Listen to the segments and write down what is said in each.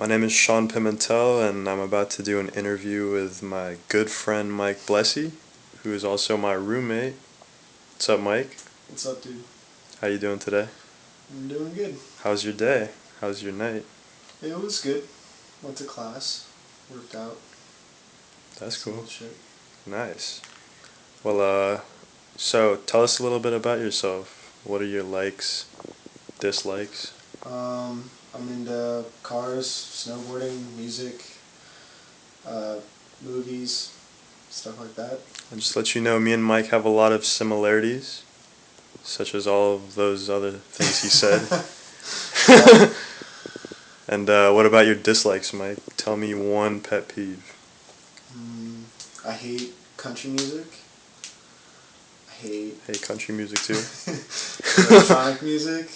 My name is Sean Pimentel, and I'm about to do an interview with my good friend Mike Blesi, who is also my roommate. What's up, Mike? What's up, dude? How you doing today? I'm doing good. How's your day? How's your night? It was good. Went to class, worked out. That's Some cool. old shit. Nice. Well, so tell us a little bit about yourself. What are your likes, dislikes? I'm into cars, snowboarding, music, uh, movies, stuff like that. I'll just let you know, me and Mike have a lot of similarities, such as all of those other things he said. Yeah. And what about your dislikes, Mike? Tell me one pet peeve. I hate country music. I hate Hey, country music too. electronic music.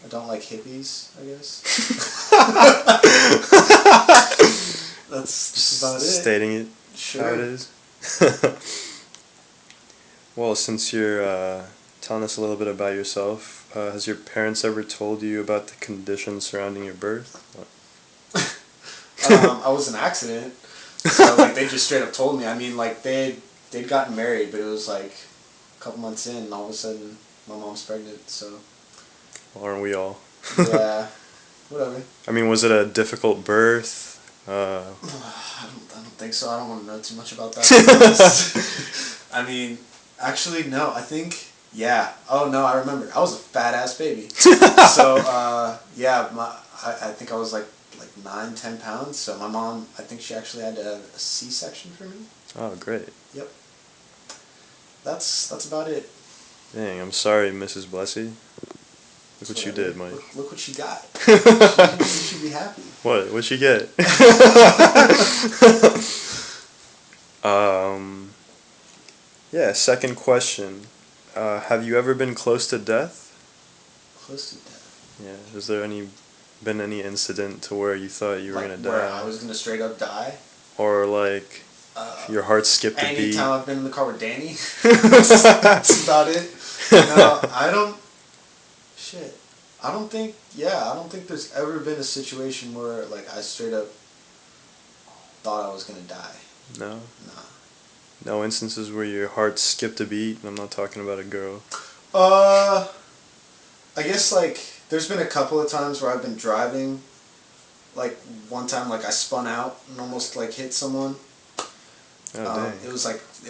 I don't like hippies, I guess. That's just about it. Stating it Sure. how it is. Well, since you're telling us a little bit about yourself, has your parents ever told you about the conditions surrounding your birth? I was an accident, so like they just straight up told me. I mean, like they'd gotten married, but it was like a couple months in, and all of a sudden my mom's pregnant. So Well, aren't we all? yeah, whatever. I mean, was it a difficult birth? I don't think so. I don't want to know too much about that. I mean, actually, no. I think yeah. Oh no, I remember. I was a fat ass baby. So yeah, I think I was like 9, 10 pounds. So my mom, I think she actually had to have a C-section for me. Oh, great. Yep. That's about it. Dang, I'm sorry, Mrs. Blessy. Look what you did, Mike. Look what she got. You should be happy. What? What'd you get? um, yeah, second question. Have you ever been close to death? Close to death. Yeah. Has there been any incident to where you thought you were Like gonna where die? I was gonna straight up die. Or like your heart skipped a beat? Anytime I've been in the car with Danny. That's about it. No, I don't. Shit. I don't think. Yeah, I don't think there's ever been a situation where like I straight up thought I was gonna die. No? Nah. No instances where your heart skipped a beat? I'm not talking about a girl. Uh, I guess like there's been a couple of times where I've been driving. Like one time, like I spun out and almost like hit someone. Oh, dang. It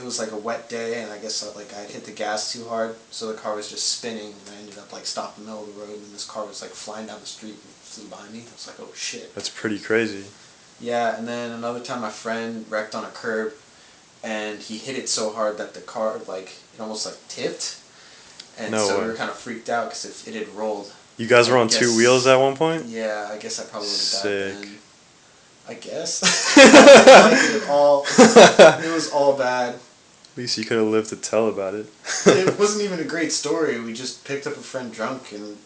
was like a wet day, and I guess I hit the gas too hard, so the car was just spinning, and I ended up like stopped in the middle of the road, and this car was like flying down the street and flew behind me. I was like, oh shit. That's pretty crazy. Yeah, and then another time my friend wrecked on a curb, and he hit it so hard that the car like it almost like tipped, and No so way. we were kind of freaked out because it had rolled. You guys were I on two guess- wheels at one point? Yeah, I guess I probably would have Sick. died then. I guess. I didn't like it at all. It was all bad. At least you could have lived to tell about it. It wasn't even a great story. We just picked up a friend drunk, and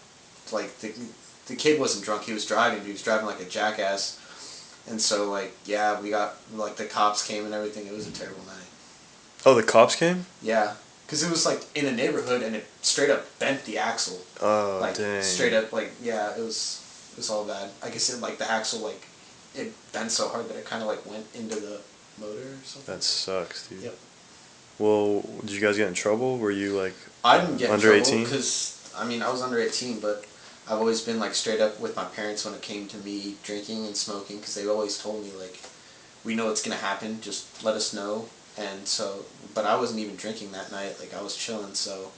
like the kid wasn't drunk. He was driving. But he was driving like a jackass. And so like yeah, we got like the cops came and everything. It was a terrible night. Oh, the cops came? Yeah, because it was like in a neighborhood, and it straight up bent the axle. Oh, Like dang. straight up like yeah, it was all bad. I guess it like the axle like it bent so hard that it kind of like went into the motor or something. That sucks, dude. Yep. Well, did you guys get in trouble? Were you like I didn't get under in trouble 18? because I mean I was under 18, but I've always been like straight up with my parents when it came to me drinking and smoking because they always told me like, we know it's gonna happen, just let us know. And so, but I wasn't even drinking that night. Like I was chilling. So,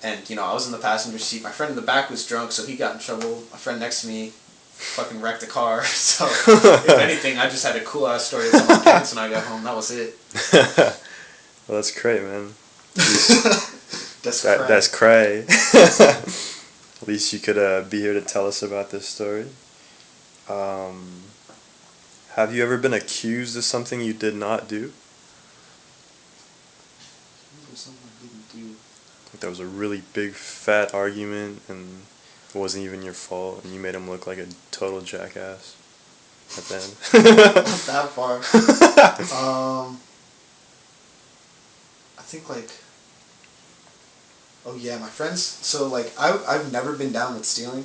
and you know I was in the passenger seat. My friend in the back was drunk, so he got in trouble. My friend next to me fucking wrecked the car. So if anything, I just had a cool ass story to tell my parents when I got home. That was it. Well, that's great, man. That's cray. At least you could be here to tell us about this story. Have you ever been accused of something you did not do? Something I didn't do. Like there was a really big fat argument and it wasn't even your fault and you made him look like a total jackass at the end. Not that far. I think like. Oh yeah, my friends. So like I've never been down with stealing,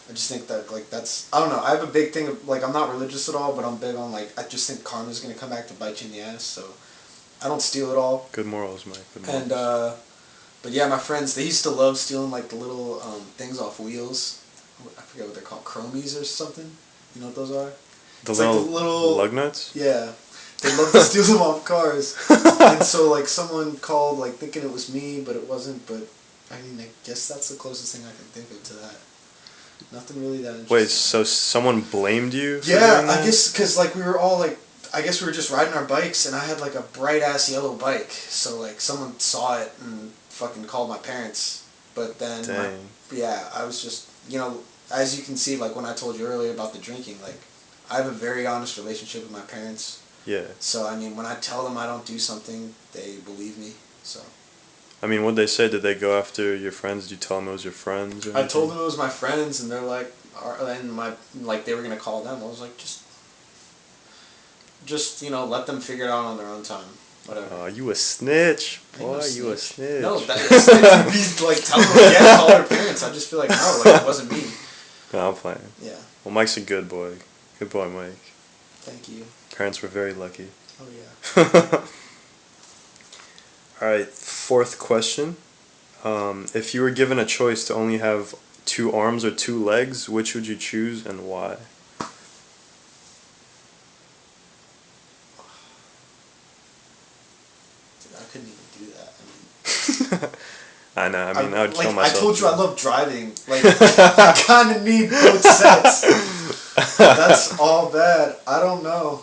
I just think that like that's I don't know. I have a big thing of like I'm not religious at all, but I'm big on like I just think karma's gonna come back to bite you in the ass. So I don't steal at all. Good morals, Mike. Good morals. And but yeah, my friends they used to love stealing like the little things off wheels. I forget what they're called, chromies or something. You know what those are? The It's little, like the little lug nuts? Yeah, they love to steal them off cars. And so like someone called like thinking it was me, but it wasn't. But I mean, I guess that's the closest thing I can think of to that. Nothing really that interesting. Wait, so someone blamed you for Yeah, doing that? I guess because like we were all like, I guess we were just riding our bikes, and I had like a bright ass yellow bike. So like someone saw it and fucking called my parents. But then, yeah, I was just as you can see, like when I told you earlier about the drinking, like I have a very honest relationship with my parents. Yeah. So I mean, when I tell them I don't do something, they believe me. So. I mean, what'd they say? Did they go after your friends? Did you tell them it was your friends? Or I told them it was my friends, and they're like, and they were gonna call them. I was like, just let them figure it out on their own time. Whatever. Oh, you a snitch, boy! No You a snitch. No, that's be like tell them again, call their parents. I just feel like no, like it wasn't me. No, I'm playing. Yeah. Well, Mike's a good boy. Good boy, Mike. Thank you. Parents were very lucky. Oh yeah. All right, fourth question. If you were given a choice to only have 2 arms or 2 legs, which would you choose and why? Dude, I couldn't even do that. I know. I mean, I would kill myself. I told you I love driving. Like, I kind of need both sets. That's all bad. I don't know.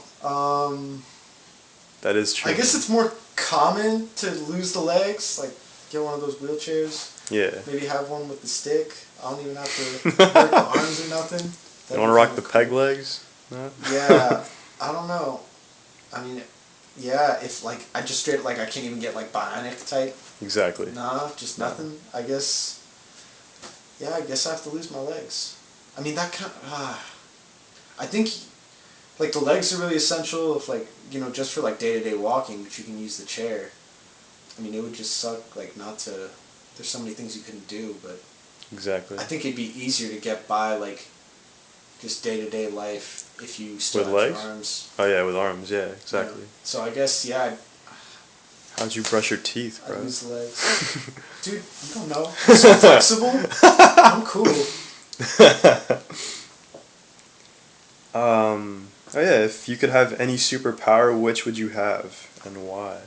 That is true. I guess it's more common to lose the legs. Like, get one of those wheelchairs. Yeah. Maybe have one with the stick. I don't even have to work the arms or nothing. You want to rock the peg legs? No? Yeah. I don't know. I mean, yeah, if like I just straight like I can't even get like bionic type. Exactly. Nah, just nothing. I guess. Yeah, I guess I have to lose my legs. I mean that kind. I think, like the legs are really essential if like just for like day-to-day walking, but you can use the chair. I mean, it would just suck like not to. There's so many things you couldn't do, but. Exactly. I think it'd be easier to get by like. Just day-to-day life if you still with have legs? your arms. Oh yeah, with arms. Yeah, exactly. Yeah. So I guess How'd you brush your teeth, bro? I use legs. Dude, you don't know. I'm so flexible. I'm cool. Oh yeah, if you could have any superpower, which would you have and why?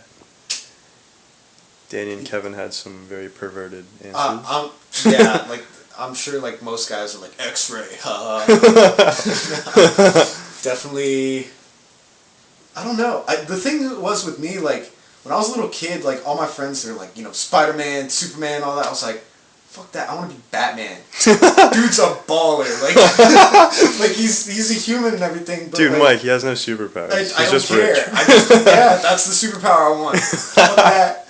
Danny and Kevin had some very perverted answers. Yeah, like I'm sure like most guys are like X-ray. Definitely. I don't know. The thing was with me, like when I was a little kid, like all my friends are like Spider-Man, Superman, all that. I was like, fuck that. I want to be Batman. Dude's a baller. Like like he's a human and everything. But dude, like, Mike, he has no superpowers. I He's just don't care. rich. Yeah, that's the superpower I want. Fuck that.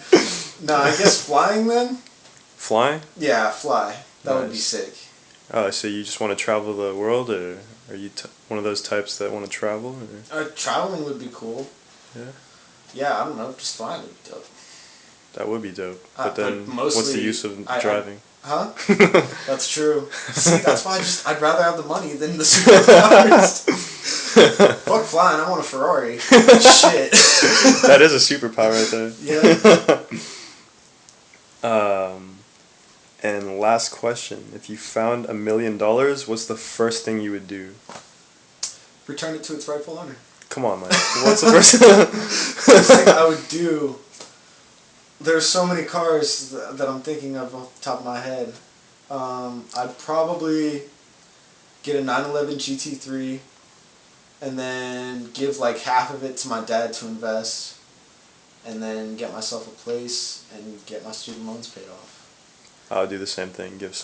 No, I guess flying then. Flying? Yeah, fly. That would be Nice. sick. Oh, so you just want to travel the world, or are you one of those types that want to travel? Or? Traveling would be cool. Yeah. Yeah, I don't know. Just flying would be dope. That would be dope. But But then, mostly, what's the use of driving? Huh? That's true. See, that's why I'd rather have the money than the superpowers. Fuck flying. I want a Ferrari. Shit. That is a superpower right there. Yeah. And last question: if you found $1 million, what's the first thing you would do? Return it to its rightful owner. Come on, Mike. What's the first? First thing I would do. There's so many cars that I'm thinking of off the top of my head. I'd probably get a 911 GT3 and then give like half of it to my dad to invest and then get myself a place and get my student loans paid off. I would do the same thing. Give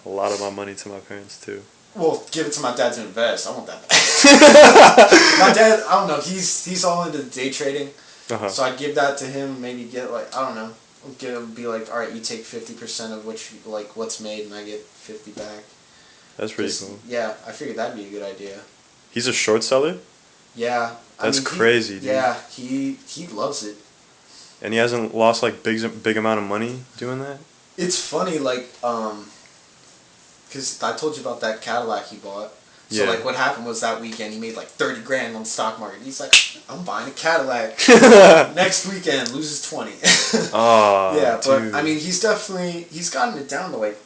a lot of my money to my parents too. Well, give it to my dad to invest. I want that back. My dad, I don't know. He's all into day trading. Uh-huh. So I'd give that to him, maybe get like, I don't know, be like, all right, you take 50% of what's made and I get 50 back. That's pretty cool. Yeah, I figured that'd be a good idea. He's a short seller? Yeah. That's crazy, dude. Yeah, he loves it. And he hasn't lost like big amount of money doing that? It's funny, like, because I told you about that Cadillac he bought. So Yeah. like what happened was that weekend he made like 30 grand on the stock market. He's like, I'm buying a Cadillac. Next weekend loses 20. Oh, Yeah, but dude. I mean he's gotten it down to like,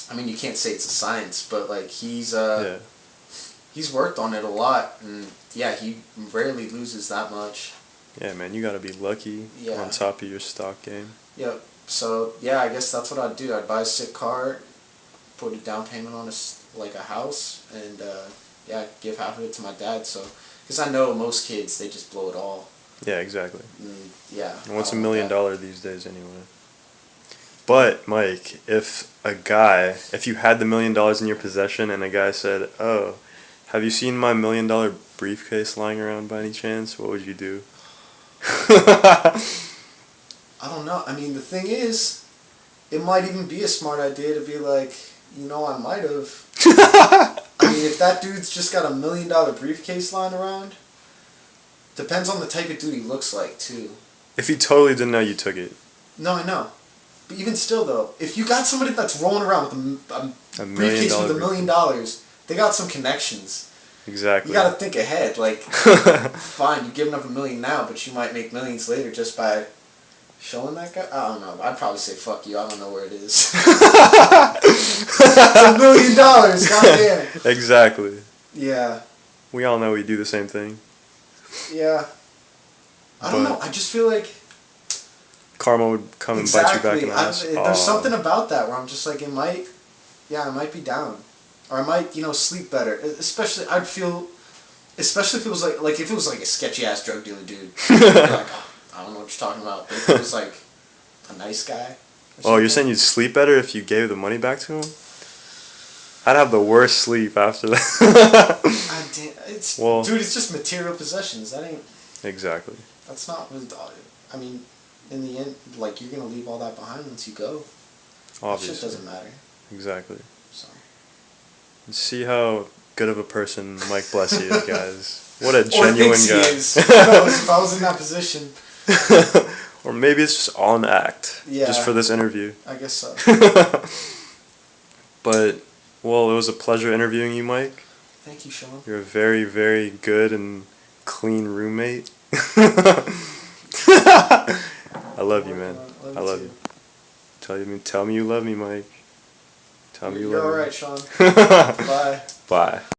I mean you can't say it's a science, but like Yeah. he's worked on it a lot, and yeah, he rarely loses that much. Yeah, man, you gotta be lucky Yeah. on top of your stock game. Yep. So yeah, I guess that's what I'd do. I'd buy a sick car, put a down payment on like a house, and yeah, give half of it to my dad. So, because I know most kids they just blow it all. Yeah, exactly. And, yeah. And what's I $1 don't million want that. these days anyway? But Mike, if you had the $1 million in your possession and a guy said, "Oh, have you seen my $1 million briefcase lying around by any chance?" What would you do? I don't know. I mean, the thing is, it might even be a smart idea to be like, I might have. I mean, if that dude's just got $1 million briefcase lying around, depends on the type of dude he looks like too. If he totally didn't know you took it, No, I know. But even still, though, if you got somebody that's rolling around with a $1 million briefcase with $1 million, they got some connections. exactly. You got to think ahead. Like, fine, you're giving up $1 million now, but you might make millions later just by showing that guy. I don't know. I'd probably say fuck you. I don't know where it is. It's $1 million. Goddamn. Exactly. Yeah. We all know we do the same thing. Yeah. I don't know. I just feel like Karma would come and bite you back in the ass. There's something about that where I'm just like, I might be down, or I might, sleep better. Especially, especially if it was like if it was like a sketchy ass drug dealer dude. You're like, oh, I don't know what you're talking about. But if it was like a nice guy. Oh, you're saying you'd sleep better if you gave the money back to him? I'd have the worst sleep after that. Dude, it's just material possessions. That ain't. Exactly. That's not. I mean, in the end, like you're gonna leave all that behind once you go. Obviously. That shit doesn't matter. Exactly. So. See how good of a person Mike Blesi is, guys. What a genuine guy. He is. Who knows, if I was in that position. Or maybe it's just all an act. Yeah. Just for this interview. I guess so. But, well, it was a pleasure interviewing you, Mike. Thank you, Sean. You're a very, very good and clean roommate. I love you, man. I love you. Tell me you love me, Mike. Tell me you love me. You're alright, Sean. Bye. Bye.